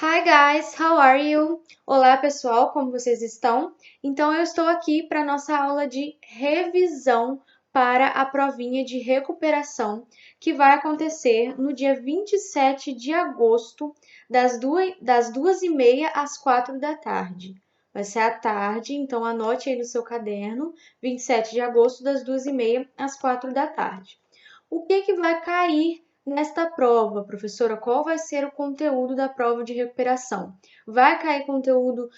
Hi guys, how are you? Olá pessoal, como vocês estão? Então eu estou aqui para nossa aula de revisão para a provinha de recuperação que vai acontecer no dia 27 de agosto, das 2h30 às 4 da tarde. Vai ser à tarde, então anote aí no seu caderno, 27 de agosto, das 2h30 às 4 da tarde. O que vai cair nesta prova, professora? Qual vai ser o conteúdo da prova de recuperação? Vai cair conteúdo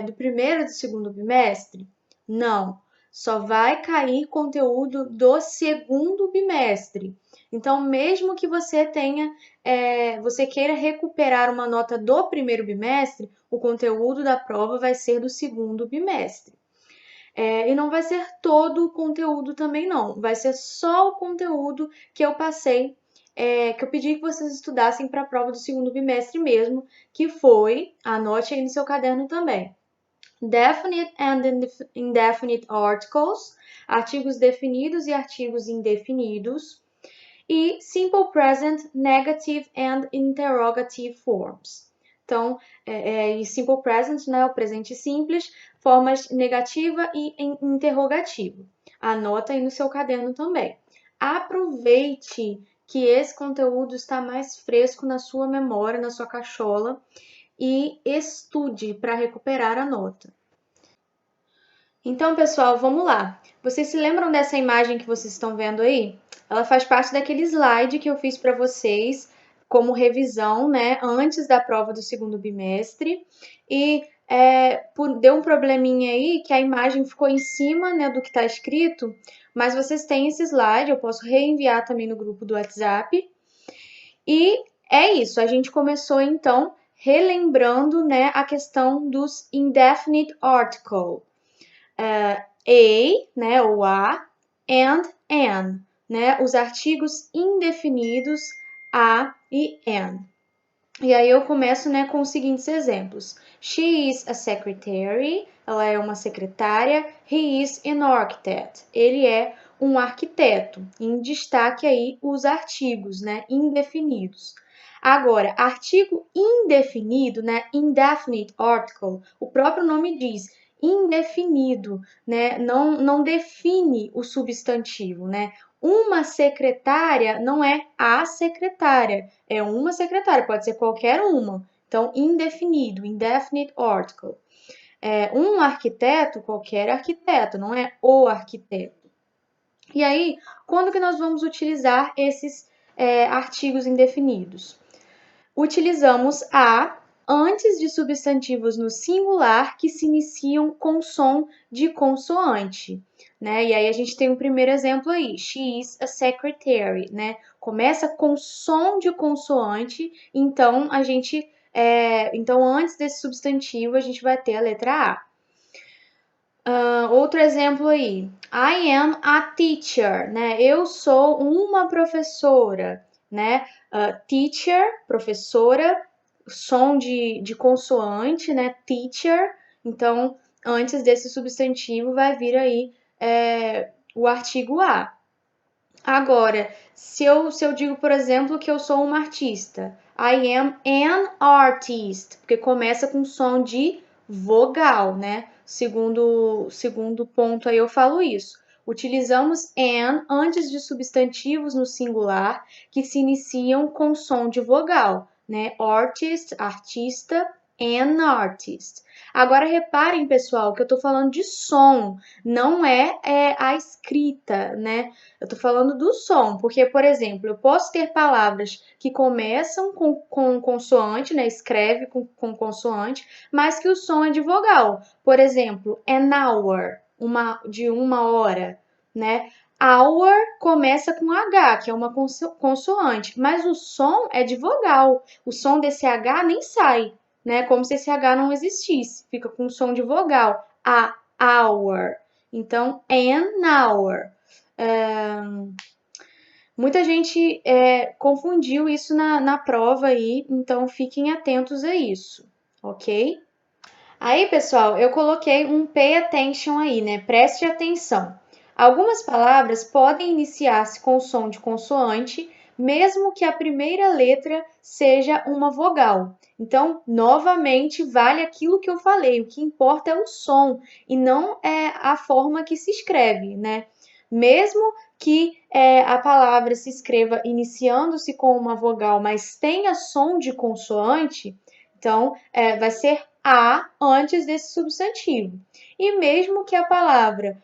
do primeiro e do segundo bimestre? Não, só vai cair conteúdo do segundo bimestre. Então, mesmo que você você queira recuperar uma nota do primeiro bimestre, o conteúdo da prova vai ser do segundo bimestre. E não vai ser todo o conteúdo também, não. Vai ser só o conteúdo que eu passei, que eu pedi que vocês estudassem para a prova do segundo bimestre mesmo, que foi, anote aí no seu caderno também, Definite and Indefinite Articles, artigos definidos e artigos indefinidos, e Simple Present, Negative and Interrogative Forms. Então, e Simple Present, né, o presente simples, formas negativa e interrogativa. Anota aí no seu caderno também. Aproveite que esse conteúdo está mais fresco na sua memória, na sua cachola, e estude para recuperar a nota. Então, pessoal, vamos lá. Vocês se lembram dessa imagem que vocês estão vendo aí? Ela faz parte daquele slide que eu fiz para vocês como revisão, né, antes da prova do segundo bimestre. E deu um probleminha aí que a imagem ficou em cima, né, do que está escrito, mas vocês têm esse slide, eu posso reenviar também no grupo do WhatsApp. E é isso, a gente começou então relembrando, né, a questão dos indefinite article. Né, ou a, and, an, né, os artigos indefinidos a e an. E aí eu começo, né, com os seguintes exemplos. She is a secretary, ela é uma secretária. He is an architect, ele é um arquiteto. Em destaque aí os artigos, né, indefinidos. Agora, artigo indefinido, né, indefinite article, o próprio nome diz, indefinido, né, não define o substantivo, né. Uma secretária não é a secretária, é uma secretária, pode ser qualquer uma. Então, indefinido, indefinite article. Um arquiteto, qualquer arquiteto, não é o arquiteto. E aí, quando que nós vamos utilizar esses artigos indefinidos? Utilizamos a antes de substantivos no singular que se iniciam com som de consoante, né? E aí a gente tem um primeiro exemplo aí, she is a secretary, né? Começa com som de consoante, então então antes desse substantivo a gente vai ter a letra A. Outro exemplo aí, I am a teacher, né? Eu sou uma professora, né? Teacher, professora, som de consoante, né? Teacher. Então, antes desse substantivo vai vir aí o artigo a. Agora, se eu digo, por exemplo, que eu sou uma artista, I am an artist, porque começa com som de vogal, né? Segundo ponto aí eu falo isso. Utilizamos an antes de substantivos no singular que se iniciam com som de vogal, né? Artist, artista, an artist. Agora reparem, pessoal, que eu tô falando de som, não é a escrita, né? Eu tô falando do som, porque, por exemplo, eu posso ter palavras que começam com consoante, né? Escreve com consoante, mas que o som é de vogal. Por exemplo, an hour, de uma hora, né? Hour começa com H, que é uma consoante, mas o som é de vogal. O som desse H nem sai, né? Como se esse H não existisse. Fica com som de vogal. A hour. Então, an hour. Muita gente confundiu isso na prova aí, então fiquem atentos a isso, ok? Aí, pessoal, eu coloquei um pay attention aí, né? Preste atenção. Algumas palavras podem iniciar-se com som de consoante, mesmo que a primeira letra seja uma vogal. Então, novamente, vale aquilo que eu falei, o que importa é o som e não é a forma que se escreve, né? Mesmo que a palavra se escreva iniciando-se com uma vogal, mas tenha som de consoante, então vai ser a antes desse substantivo. E mesmo que a palavra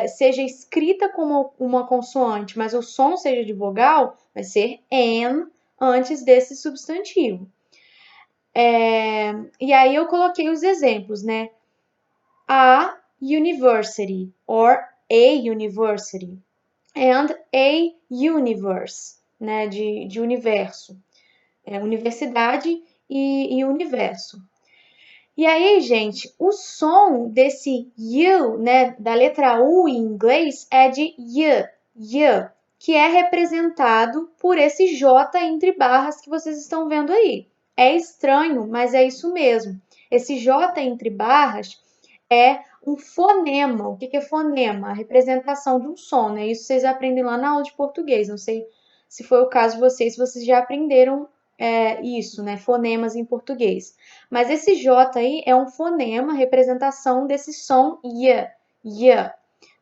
seja escrita como uma consoante, mas o som seja de vogal, vai ser an antes desse substantivo. E aí eu coloquei os exemplos, né? A university or a university and a universe, né? De universo. Universidade e universo. E aí, gente, o som desse you, né, da letra U em inglês é de y, que é representado por esse J entre barras que vocês estão vendo aí. É estranho, mas é isso mesmo. Esse J entre barras é um fonema. O que é fonema? A representação de um som, né? Isso vocês aprendem lá na aula de português. Não sei se foi o caso de vocês, se vocês já aprenderam isso, né? Fonemas em português. Mas esse J aí é um fonema, representação desse som y.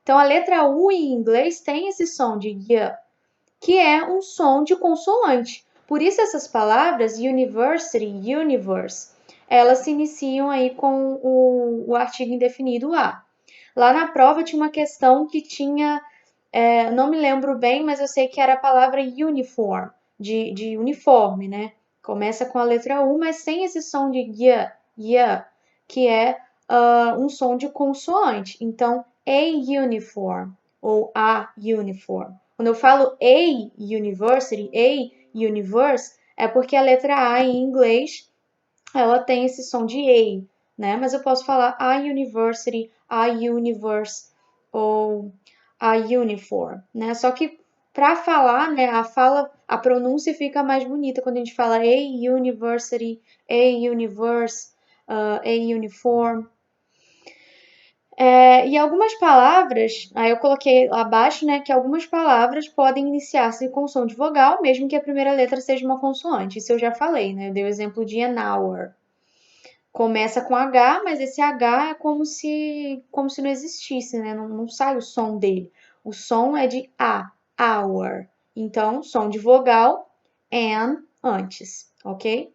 Então, a letra U em inglês tem esse som de y, que é um som de consoante. Por isso, essas palavras, university, universe, elas se iniciam aí com o artigo indefinido a. Lá na prova tinha uma questão que tinha, não me lembro bem, mas eu sei que era a palavra uniform, de uniforme, né? Começa com a letra U, mas sem esse som de y, que é um som de consoante. Então, a uniform ou a uniform. Quando eu falo a university, a universe, é porque a letra A em inglês, ela tem esse som de A, né? Mas eu posso falar a university, a universe ou a uniform, né? Só que para falar, né, a pronúncia fica mais bonita quando a gente fala a university, a universe, a uniform. E algumas palavras, aí eu coloquei abaixo, né, que algumas palavras podem iniciar-se com som de vogal, mesmo que a primeira letra seja uma consoante. Isso eu já falei, né? Eu dei o exemplo de an hour. Começa com H, mas esse H é como se não existisse, né? Não sai o som dele. O som é de A, hour. Então, som de vogal, an antes, ok?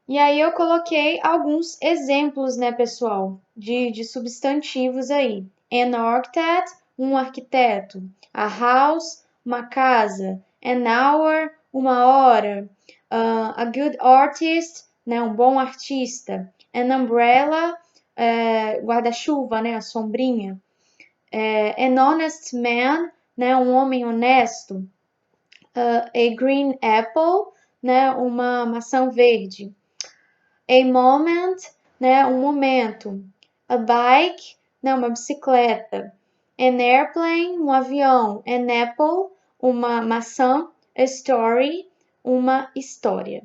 E aí eu coloquei alguns exemplos, né, pessoal, de substantivos aí. An architect, um arquiteto. A house, uma casa. An hour, uma hora. A good artist, né, um bom artista. An umbrella, guarda-chuva, né, a sombrinha. An honest man, né, um homem honesto. A green apple, né, uma maçã verde. A moment, né, um momento. A bike, né, uma bicicleta. An airplane, um avião. An apple, uma maçã. A story, uma história.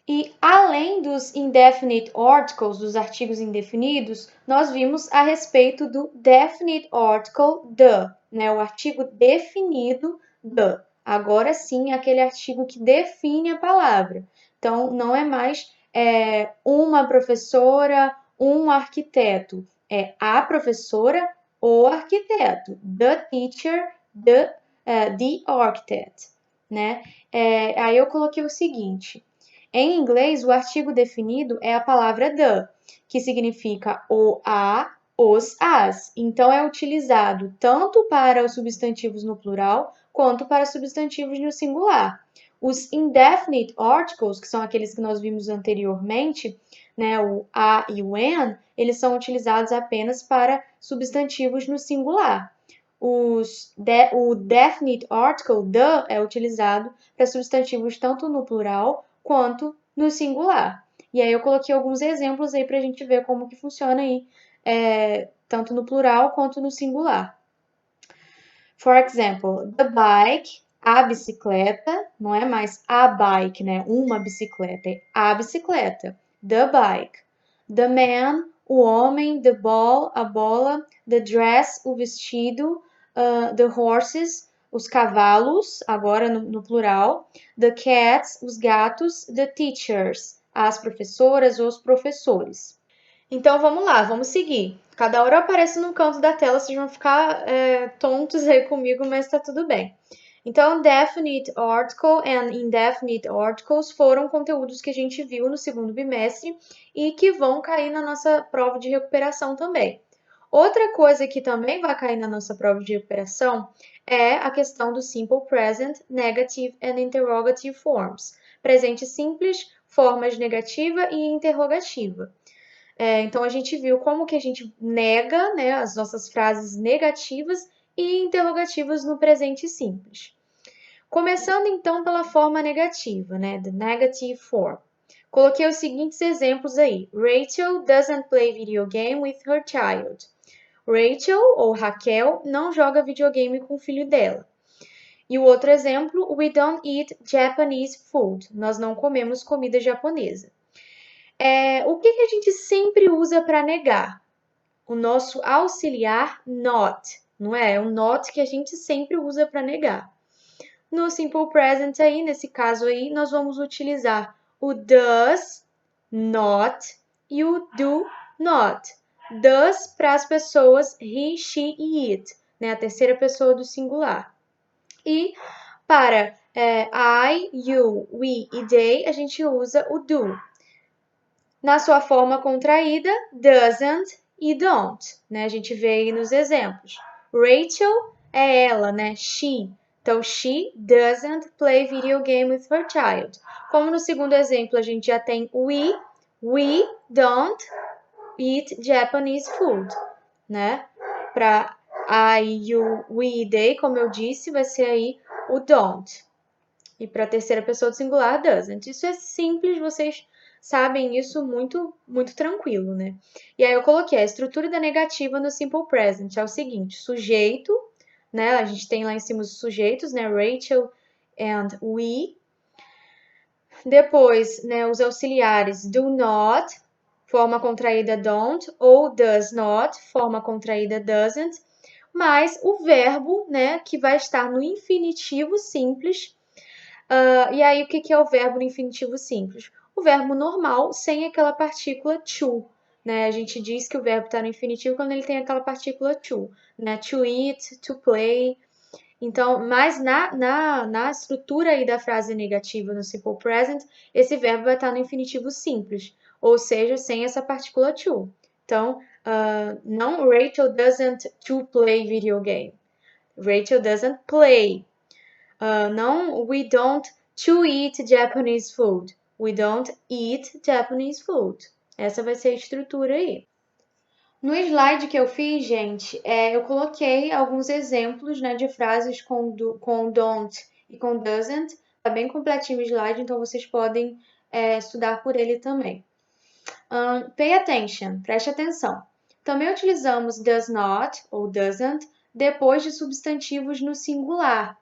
E além dos indefinite articles, dos artigos indefinidos, nós vimos a respeito do definite article the, né, o artigo definido the. Agora sim, aquele artigo que define a palavra. Então, não é mais uma professora, um arquiteto. É a professora, o arquiteto. The teacher, the architect. Né? Aí eu coloquei o seguinte. Em inglês, o artigo definido é a palavra the, que significa o, a, os, as. Então, é utilizado tanto para os substantivos no plural, quanto para substantivos no singular. Os indefinite articles, que são aqueles que nós vimos anteriormente, né, o a e o an, eles são utilizados apenas para substantivos no singular. O definite article, the, é utilizado para substantivos tanto no plural quanto no singular. E aí eu coloquei alguns exemplos aí para a gente ver como que funciona aí, tanto no plural quanto no singular. For example, the bike, a bicicleta, não é mais a bike, né? Uma bicicleta, é a bicicleta. The bike. The man, o homem. The ball, a bola. The dress, o vestido. The horses, os cavalos, agora no plural, the cats, os gatos, the teachers, as professoras ou os professores. Então vamos lá, vamos seguir. Cada hora aparece num canto da tela, vocês vão ficar tontos aí comigo, mas tá tudo bem. Então, definite article and indefinite articles foram conteúdos que a gente viu no segundo bimestre e que vão cair na nossa prova de recuperação também. Outra coisa que também vai cair na nossa prova de recuperação é a questão do simple present, negative and interrogative forms. Presente simples, formas negativa e interrogativa. Então, a gente viu como que a gente nega, né, as nossas frases negativas e interrogativas no presente simples. Começando, então, pela forma negativa, né, the negative form. Coloquei os seguintes exemplos aí. Rachel doesn't play video game with her child. Rachel, ou Raquel, não joga videogame com o filho dela. E o outro exemplo, we don't eat Japanese food. Nós não comemos comida japonesa. O que a gente sempre usa para negar? O nosso auxiliar not, não é? É o not que a gente sempre usa para negar. No simple present aí, nesse caso aí, nós vamos utilizar o does not e o do not. Does para as pessoas he, she e it, né? A terceira pessoa do singular. E para I, you, we e they, a gente usa o do. Na sua forma contraída, doesn't e don't, né? A gente vê aí nos exemplos. Rachel é ela, né? She. Então, she doesn't play video game with her child. Como no segundo exemplo, a gente já tem we don't eat Japanese food, né? Para I, you, we, they, como eu disse, vai ser aí o don't. E para a terceira pessoa do singular, doesn't. Isso é simples, vocês sabem isso muito, muito tranquilo, né? E aí eu coloquei a estrutura da negativa no simple present. É o seguinte, sujeito, né? A gente tem lá em cima os sujeitos, né? Rachel and we. Depois, né, os auxiliares do not, forma contraída don't, ou does not, forma contraída doesn't, mais o verbo, né, que vai estar no infinitivo simples. E aí, o que é o verbo no infinitivo simples? O verbo normal sem aquela partícula to, né? A gente diz que o verbo está no infinitivo quando ele tem aquela partícula to, né? To eat, to play. Então, mas na estrutura aí da frase negativa no simple present, esse verbo vai estar no infinitivo simples, ou seja, sem essa partícula to. Então, não Rachel doesn't to play video game. Rachel doesn't play. Não, we don't to eat Japanese food. We don't eat Japanese food. Essa vai ser a estrutura aí. No slide que eu fiz, gente, eu coloquei alguns exemplos, né, de frases com don't e com doesn't. Tá bem completinho o slide, então vocês podem estudar por ele também. Pay attention, preste atenção. Também utilizamos does not ou doesn't depois de substantivos no singular.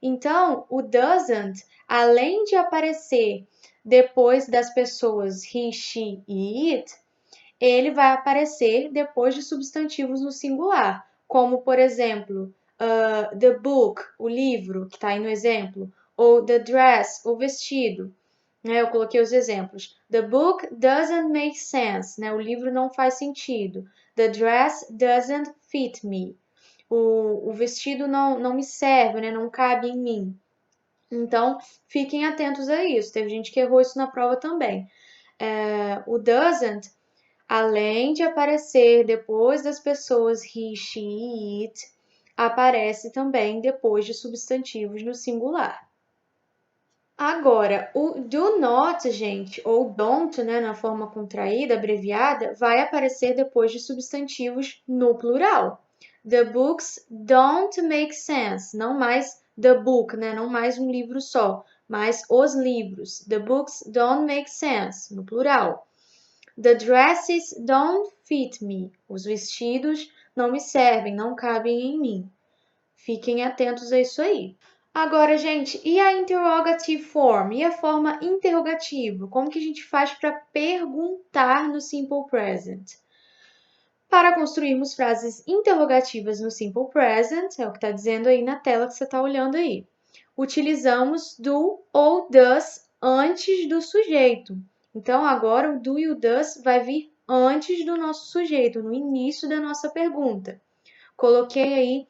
Então, o doesn't, além de aparecer depois das pessoas he, she e it, ele vai aparecer depois de substantivos no singular, como, por exemplo, the book, o livro, que está aí no exemplo, ou the dress, o vestido. Né? Eu coloquei os exemplos. The book doesn't make sense, né? O livro não faz sentido. The dress doesn't fit me. O vestido não me serve, né? Não cabe em mim. Então, fiquem atentos a isso. Teve gente que errou isso na prova também. O doesn't, além de aparecer depois das pessoas he, she e it, aparece também depois de substantivos no singular. Agora, o do not, gente, ou don't, né, na forma contraída, abreviada, vai aparecer depois de substantivos no plural. The books don't make sense. Não mais the book, né? Não mais um livro só, mas os livros. The books don't make sense, no plural. The dresses don't fit me. Os vestidos não me servem, não cabem em mim. Fiquem atentos a isso aí. Agora, gente, e a interrogative form? E a forma interrogativa? Como que a gente faz para perguntar no simple present? Para construirmos frases interrogativas no Simple Present, é o que está dizendo aí na tela que você está olhando aí, utilizamos do ou does antes do sujeito. Então, agora o do e o does vai vir antes do nosso sujeito, no início da nossa pergunta. Coloquei aí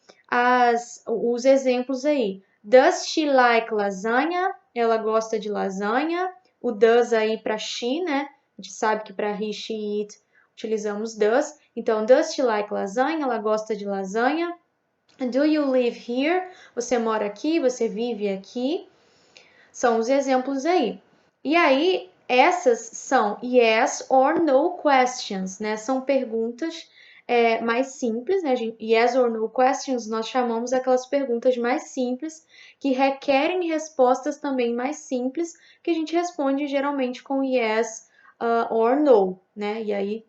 os exemplos aí. Does she like lasagna? Ela gosta de lasanha. O does aí para she, né? A gente sabe que para he, she, it utilizamos does. Então, does she like lasagna? Ela gosta de lasanha. Do you live here? Você mora aqui? Você vive aqui? São os exemplos aí. E aí, essas são yes or no questions, né? São perguntas mais simples, né? Yes or no questions nós chamamos aquelas perguntas mais simples que requerem respostas também mais simples, que a gente responde geralmente com yes or no, né? E aí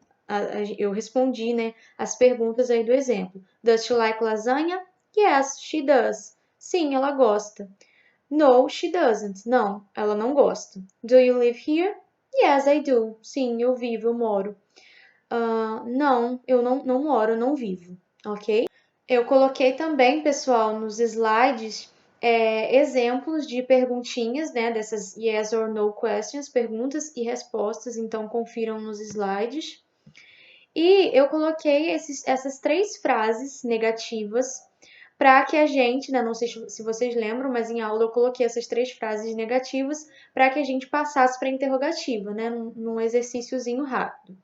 eu respondi, né, as perguntas aí do exemplo. Does she like lasagna? Yes, she does. Sim, ela gosta. No, she doesn't. Não, ela não gosta. Do you live here? Yes, I do. Sim, eu vivo, eu moro. Não, eu não moro, eu não vivo, ok? Eu coloquei também, pessoal, nos slides exemplos de perguntinhas, né? Dessas yes or no questions, perguntas e respostas, então confiram nos slides. E eu coloquei essas 3 frases negativas para que a gente, né, não sei se vocês lembram, mas em aula eu coloquei essas 3 frases negativas para que a gente passasse para a interrogativa, né, num exercíciozinho rápido.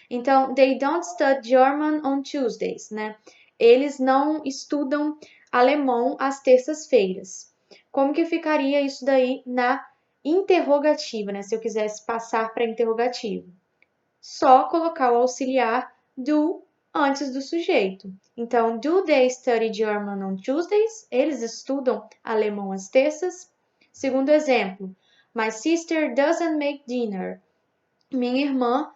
Então, they don't study German on Tuesdays, né? Eles não estudam alemão às terças-feiras. Como que ficaria isso daí na interrogativa, né? Se eu quisesse passar para a interrogativa. Só colocar o auxiliar do antes do sujeito. Então, do they study German on Tuesdays? Eles estudam alemão às terças. Segundo exemplo, my sister doesn't make dinner. Minha irmã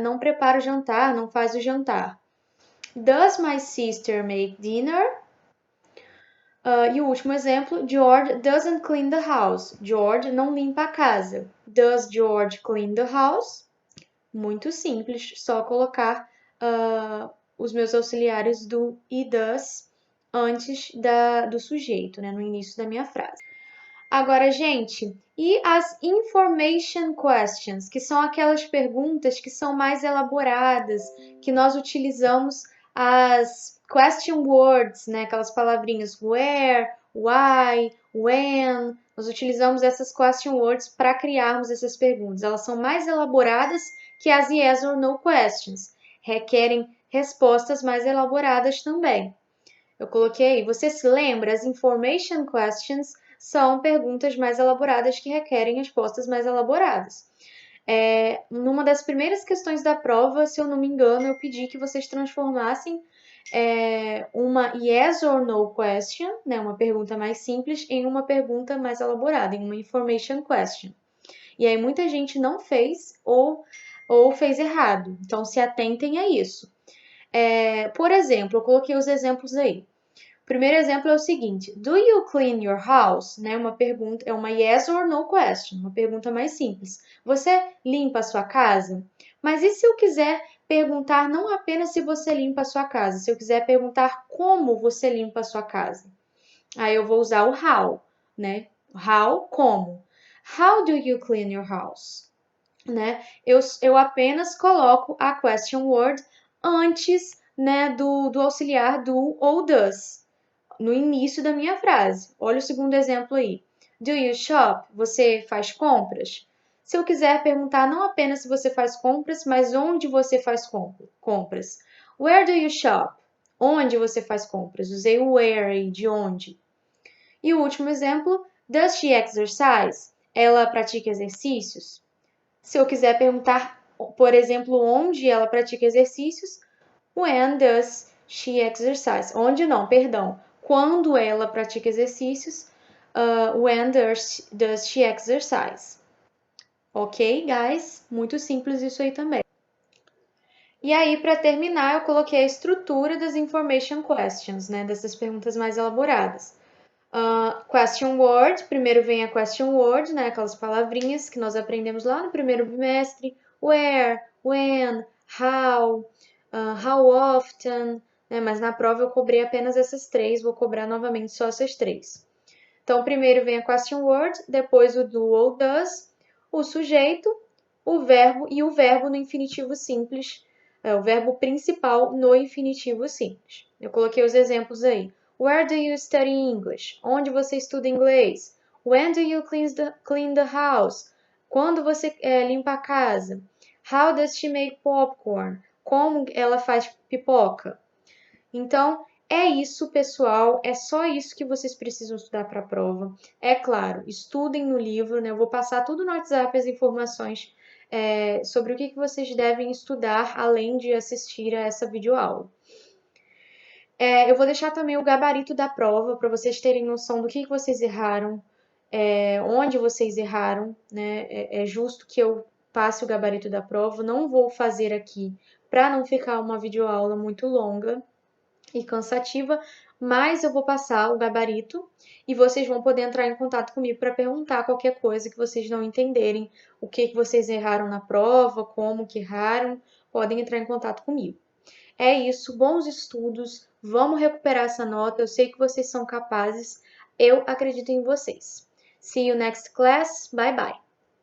não prepara o jantar, não faz o jantar. Does my sister make dinner? E o último exemplo, George doesn't clean the house. George não limpa a casa. Does George clean the house? Muito simples, só colocar os meus auxiliares do e does antes do sujeito, né, no início da minha frase. Agora, gente, e as information questions, que são aquelas perguntas que são mais elaboradas, que nós utilizamos as question words, né, aquelas palavrinhas where, why, when. Nós utilizamos essas question words para criarmos essas perguntas. Elas são mais elaboradas que as yes or no questions. Requerem respostas mais elaboradas também. Eu coloquei, você se lembra? As information questions são perguntas mais elaboradas que requerem respostas mais elaboradas. Numa das primeiras questões da prova, se eu não me engano, eu pedi que vocês transformassem uma yes or no question, né, uma pergunta mais simples, em uma pergunta mais elaborada, em uma information question. E aí muita gente não fez ou fez errado. Então se atentem a isso. Por exemplo, eu coloquei os exemplos aí. O primeiro exemplo é o seguinte: do you clean your house? Né, uma pergunta, é uma yes or no question, uma pergunta mais simples. Você limpa a sua casa? Mas e se eu quiser perguntar não apenas se você limpa a sua casa, se eu quiser perguntar como você limpa a sua casa? Aí eu vou usar o how, né? How, como? How do you clean your house? Né? Eu apenas coloco a question word antes, né, do auxiliar do ou does, no início da minha frase. Olha o segundo exemplo aí. Do you shop? Você faz compras? Se eu quiser perguntar não apenas se você faz compras, mas onde você faz compras. Where do you shop? Onde você faz compras? Usei o where aí, de onde. E o último exemplo, does she exercise? Ela pratica exercícios? Se eu quiser perguntar, por exemplo, onde ela pratica exercícios, when does she exercise? Onde não, perdão. Quando ela pratica exercícios, when does she exercise? Ok, guys? Muito simples isso aí também. E aí, para terminar, eu coloquei a estrutura das information questions, né? Dessas perguntas mais elaboradas. Question word, primeiro vem a question word, né? Aquelas palavrinhas que nós aprendemos lá no primeiro bimestre. Where, when, how. how often, né? Mas na prova eu cobrei apenas essas 3, vou cobrar novamente só essas 3. Então, primeiro vem a question word, depois o do ou does, o sujeito, o verbo e o verbo no infinitivo simples, o verbo principal no infinitivo simples. Eu coloquei os exemplos aí. Where do you study English? Onde você estuda inglês? When do you clean the house? Quando você limpa a casa? How does she make popcorn? Como ela faz pipoca? Então, é isso, pessoal. É só isso que vocês precisam estudar para a prova. É claro, estudem no livro, né? Eu vou passar tudo no WhatsApp as informações sobre o que vocês devem estudar, além de assistir a essa videoaula. Eu vou deixar também o gabarito da prova para vocês terem noção do que vocês erraram, onde vocês erraram, né? É justo que eu passe o gabarito da prova. Não vou fazer aqui para não ficar uma videoaula muito longa e cansativa, mas eu vou passar o gabarito e vocês vão poder entrar em contato comigo para perguntar qualquer coisa que vocês não entenderem, o que vocês erraram na prova, como que erraram, podem entrar em contato comigo. É isso, bons estudos, vamos recuperar essa nota, eu sei que vocês são capazes, eu acredito em vocês. See you next class, bye bye!